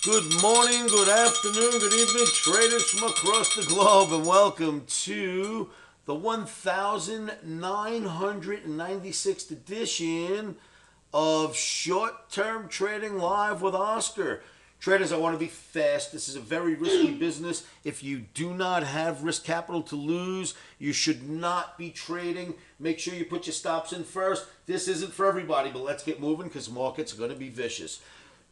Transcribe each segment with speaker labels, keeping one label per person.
Speaker 1: Good morning, good afternoon, good evening, traders from across the globe, and welcome to the 1996th edition of Short-Term Trading Live with Oscar. Traders, I want to be fast. This is a very risky business. If you do not have risk capital to lose, you should not be trading. Make sure you put your stops in first. This isn't for everybody, but let's get moving because markets are going to be vicious.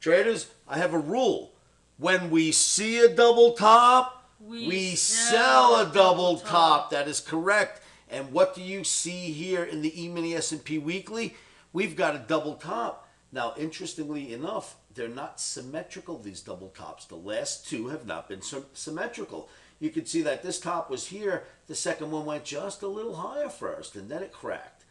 Speaker 1: Traders, I have a rule. When we see a double top, we sell a double top. That is correct. And what do you see here in the E-mini S&P Weekly? We've got a double top. Now, interestingly enough, they're not symmetrical, these double tops. The last two have not been symmetrical. You can see that this top was here. The second one went just a little higher first, and then it cracked.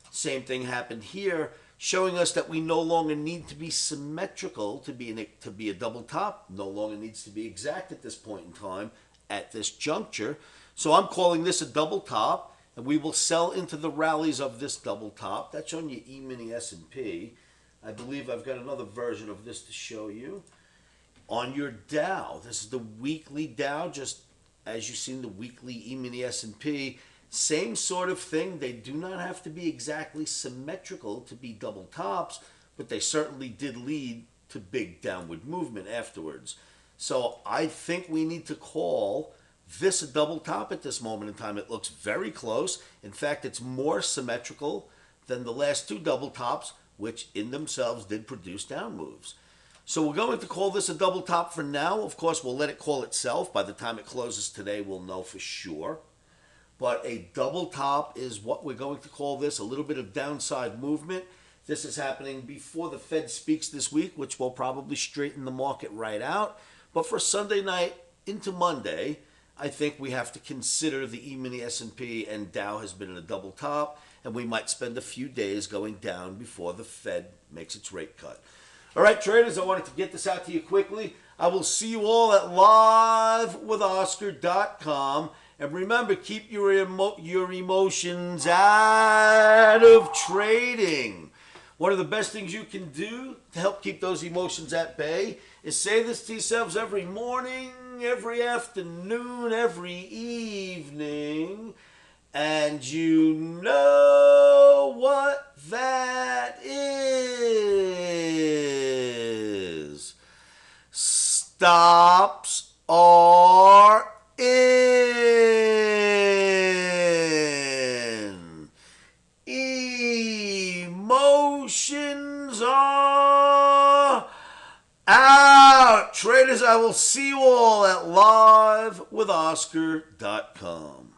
Speaker 1: Same thing happened here, showing us that we no longer need to be symmetrical to be a double top. No longer needs to be exact at this point in time, at this juncture. So I'm calling this a double top, and we will sell into the rallies of this double top. That's on your E-mini S&P. I believe I've got another version of this to show you. On your Dow, this is the weekly Dow, just as you've seen the weekly E-mini S&P. Same sort of thing. They do not have to be exactly symmetrical to be double tops, but they certainly did lead to big downward movement afterwards. So I think we need to call this a double top at this moment in time. It looks very close. In fact, it's more symmetrical than the last two double tops, which in themselves did produce down moves. So we're going to call this a double top for now. Of course, we'll let it call itself. By the time it closes today, we'll know for sure. But a double top is what we're going to call this, a little bit of downside movement. This is happening before the Fed speaks this week, which will probably straighten the market right out. But for Sunday night into Monday, I think we have to consider the E-mini S&P and Dow has been in a double top, and we might spend a few days going down before the Fed makes its rate cut. All right, traders, I wanted to get this out to you quickly. I will see you all at livewithoscar.com. And remember, keep your emotions out of trading. One of the best things you can do to help keep those emotions at bay is say this to yourselves every morning, every afternoon, every evening. And you know what that is. Stops are in. Emotions are out. Traders, I will see you all at livewithoscar.com.